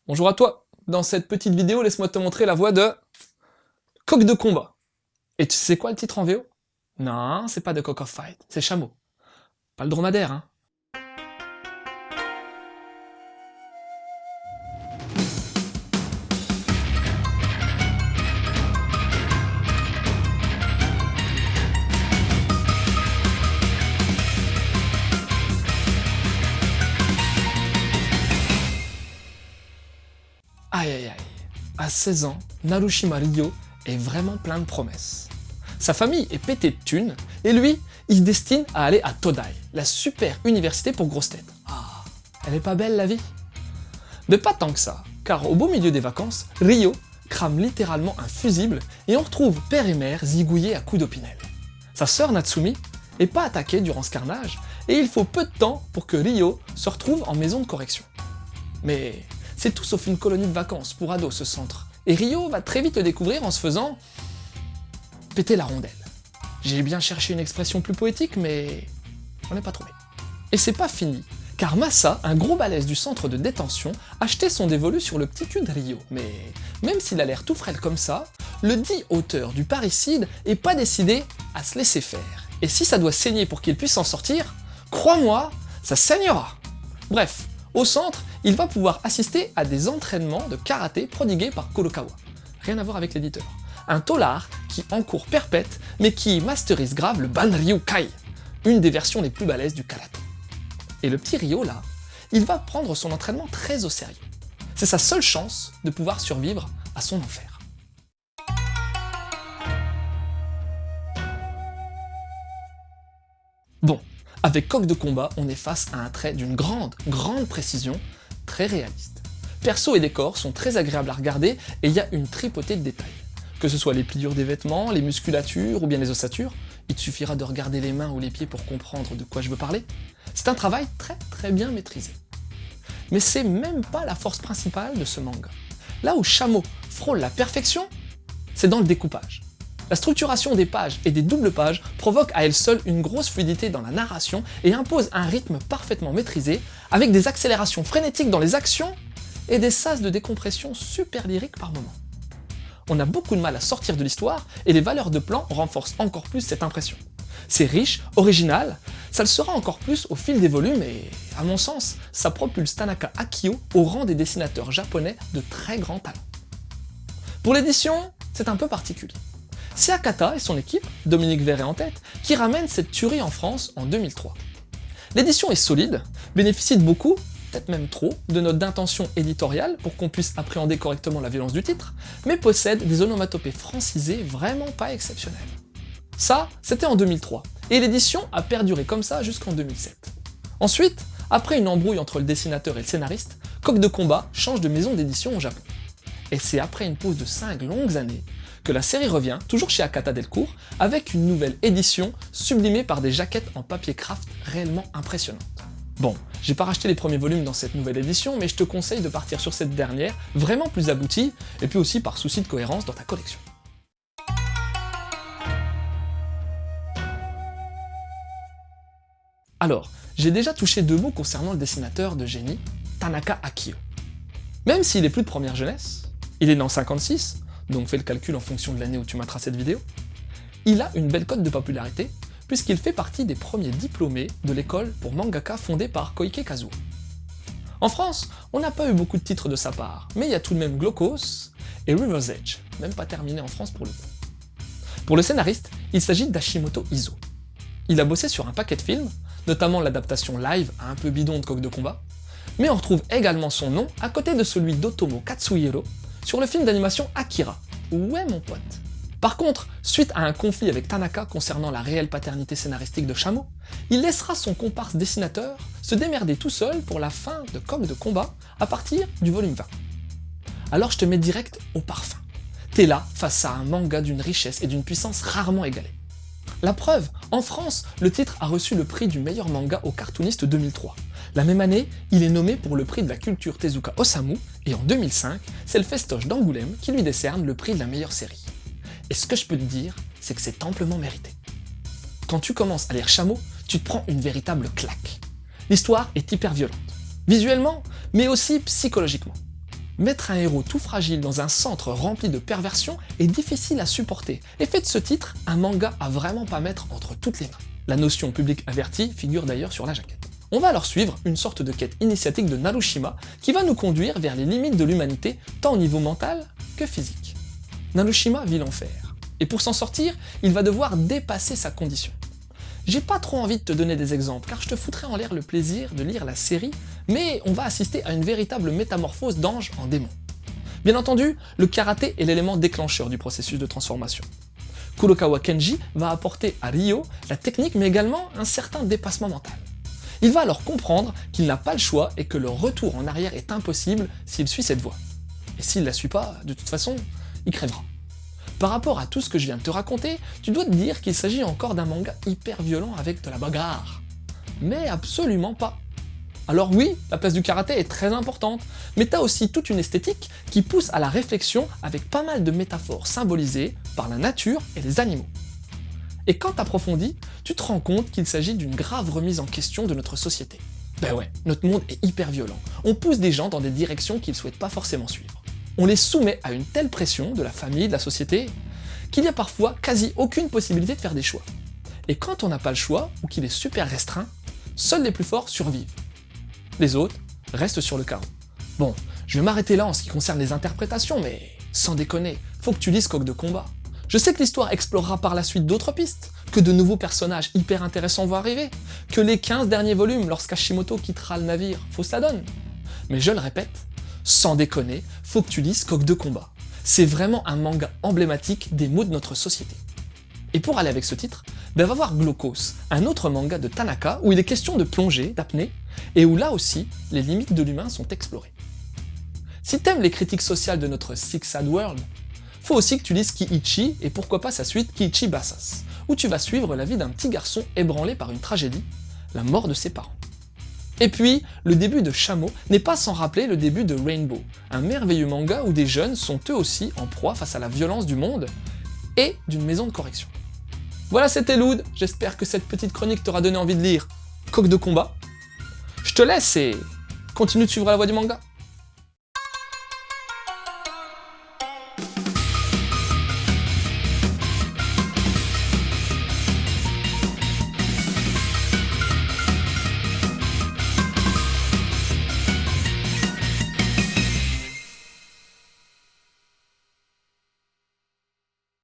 Bonjour à toi. Dans cette petite vidéo, laisse-moi te montrer la voix de Coq de combat. Et tu sais quoi le titre en VO? Non, c'est pas de Cock of Fight, c'est chameau. Pas le dromadaire, hein. Aïe aïe aïe. À 16 ans, Narushima Ryo est vraiment plein de promesses. Sa famille est pétée de thunes, et lui, il se destine à aller à Todai, la super université pour grosses têtes. Ah, elle est pas belle la vie? Mais pas tant que ça, car au beau milieu des vacances, Ryo crame littéralement un fusible et on retrouve père et mère zigouillés à coups d'opinel. Sa sœur Natsumi est pas attaquée durant ce carnage, et il faut peu de temps pour que Ryo se retrouve en maison de correction. Mais c'est tout sauf une colonie de vacances pour ados ce centre, et Ryo va très vite le découvrir en se faisant péter la rondelle. J'ai bien cherché une expression plus poétique, mais j'en ai pas trouvé. Et c'est pas fini, car Masa, un gros balèze du centre de détention, a jeté son dévolu sur le petit cul de Ryo. Mais même s'il a l'air tout frêle comme ça, le dit auteur du parricide est pas décidé à se laisser faire. Et si ça doit saigner pour qu'il puisse s'en sortir, crois-moi, ça saignera. Bref, au centre, il va pouvoir assister à des entraînements de karaté prodigués par Kurokawa. Rien à voir avec l'éditeur. Un taulard qui encourt perpète, mais qui masterise grave le Banryu Kai, une des versions les plus balèzes du karaté. Et le petit Ryo, là, il va prendre son entraînement très au sérieux. C'est sa seule chance de pouvoir survivre à son enfer. Bon, avec Coq de combat, on est face à un trait d'une grande précision, très réaliste. Perso et décors sont très agréables à regarder et il y a une tripotée de détails. Que ce soit les pliures des vêtements, les musculatures ou bien les ossatures, il te suffira de regarder les mains ou les pieds pour comprendre de quoi je veux parler. C'est un travail très bien maîtrisé. Mais c'est même pas la force principale de ce manga. Là où Chameau frôle la perfection, c'est dans le découpage. La structuration des pages et des doubles pages provoque à elle seule une grosse fluidité dans la narration et impose un rythme parfaitement maîtrisé, avec des accélérations frénétiques dans les actions et des sas de décompression super lyriques par moments. On a beaucoup de mal à sortir de l'histoire et les valeurs de plan renforcent encore plus cette impression. C'est riche, original, ça le sera encore plus au fil des volumes et, à mon sens, ça propulse Tanaka Akio au rang des dessinateurs japonais de très grand talent. Pour l'édition, c'est un peu particulier. C'est Akata et son équipe, Dominique Verret en tête, qui ramènent cette tuerie en France en 2003. L'édition est solide, bénéficie de beaucoup, peut-être même trop, de notes d'intention éditoriale pour qu'on puisse appréhender correctement la violence du titre, mais possède des onomatopées francisées vraiment pas exceptionnelles. Ça, c'était en 2003, et l'édition a perduré comme ça jusqu'en 2007. Ensuite, après une embrouille entre le dessinateur et le scénariste, Coq de combat change de maison d'édition au Japon. Et c'est après une pause de 5 longues années que la série revient, toujours chez Akata Delcourt, avec une nouvelle édition sublimée par des jaquettes en papier craft réellement impressionnantes. Bon, j'ai pas racheté les premiers volumes dans cette nouvelle édition, mais je te conseille de partir sur cette dernière, vraiment plus aboutie, et puis aussi par souci de cohérence dans ta collection. Alors, j'ai déjà touché 2 mots concernant le dessinateur de génie, Tanaka Akio. Même s'il est plus de première jeunesse, il est né en 56, donc fais le calcul en fonction de l'année où tu materas cette vidéo, il a une belle cote de popularité, puisqu'il fait partie des premiers diplômés de l'école pour mangaka fondée par Koike Kazuo. En France, on n'a pas eu beaucoup de titres de sa part, mais il y a tout de même Glocos et River's Edge, même pas terminé en France pour le coup. Pour le scénariste, il s'agit d'Hashimoto Izo. Il a bossé sur un paquet de films, notamment l'adaptation live un peu bidon de Coq de combat, mais on retrouve également son nom à côté de celui d'Otomo Katsuhiro sur le film d'animation Akira. Ouais mon pote. Par contre, suite à un conflit avec Tanaka concernant la réelle paternité scénaristique de Chameau, il laissera son comparse dessinateur se démerder tout seul pour la fin de Coq de combat à partir du volume 20. Alors je te mets direct au parfum. T'es là face à un manga d'une richesse et d'une puissance rarement égalée. La preuve, en France, le titre a reçu le prix du meilleur manga au cartooniste 2003. La même année, il est nommé pour le prix de la culture Tezuka Osamu, et en 2005, c'est le Festoche d'Angoulême qui lui décerne le prix de la meilleure série. Et ce que je peux te dire, c'est que c'est amplement mérité. Quand tu commences à lire Chameau, tu te prends une véritable claque. L'histoire est hyper violente, visuellement, mais aussi psychologiquement. Mettre un héros tout fragile dans un centre rempli de perversions est difficile à supporter, et fait de ce titre un manga à vraiment pas mettre entre toutes les mains. La notion public averti figure d'ailleurs sur la jaquette. On va alors suivre une sorte de quête initiatique de Narushima qui va nous conduire vers les limites de l'humanité, tant au niveau mental que physique. Narushima vit l'enfer, et pour s'en sortir, il va devoir dépasser sa condition. J'ai pas trop envie de te donner des exemples, car je te foutrais en l'air le plaisir de lire la série, mais on va assister à une véritable métamorphose d'ange en démon. Bien entendu, le karaté est l'élément déclencheur du processus de transformation. Kurokawa Kenji va apporter à Ryo la technique mais également un certain dépassement mental. Il va alors comprendre qu'il n'a pas le choix et que le retour en arrière est impossible s'il suit cette voie. Et s'il la suit pas, de toute façon, il crèvera. Par rapport à tout ce que je viens de te raconter, tu dois te dire qu'il s'agit encore d'un manga hyper violent avec de la bagarre. Mais absolument pas. Alors oui, la place du karaté est très importante, mais t'as aussi toute une esthétique qui pousse à la réflexion avec pas mal de métaphores symbolisées par la nature et les animaux. Et quand t'approfondis, tu te rends compte qu'il s'agit d'une grave remise en question de notre société. Ben ouais, notre monde est hyper violent. On pousse des gens dans des directions qu'ils souhaitent pas forcément suivre. On les soumet à une telle pression de la famille, de la société, qu'il y a parfois quasi aucune possibilité de faire des choix. Et quand on n'a pas le choix, ou qu'il est super restreint, seuls les plus forts survivent. Les autres restent sur le carreau. Bon, je vais m'arrêter là en ce qui concerne les interprétations, mais sans déconner, faut que tu lises Coq de combat. Je sais que l'histoire explorera par la suite d'autres pistes, que de nouveaux personnages hyper intéressants vont arriver, que les 15 derniers volumes lorsqu'Hashimoto quittera le navire faussent la donne. Mais je le répète, sans déconner, faut que tu lises Coq de combat. C'est vraiment un manga emblématique des maux de notre société. Et pour aller avec ce titre, va voir Glaucos, un autre manga de Tanaka où il est question de plongée, d'apnée, et où là aussi, les limites de l'humain sont explorées. Si t'aimes les critiques sociales de notre Six Sad World, faut aussi que tu lises Kiichi et pourquoi pas sa suite Kiichi Bassas, où tu vas suivre la vie d'un petit garçon ébranlé par une tragédie, la mort de ses parents. Et puis, le début de Shamo n'est pas sans rappeler le début de Rainbow, un merveilleux manga où des jeunes sont eux aussi en proie face à la violence du monde et d'une maison de correction. Voilà, c'était Loud, j'espère que cette petite chronique t'aura donné envie de lire Coq de combat. Je te laisse et continue de suivre la voie du manga.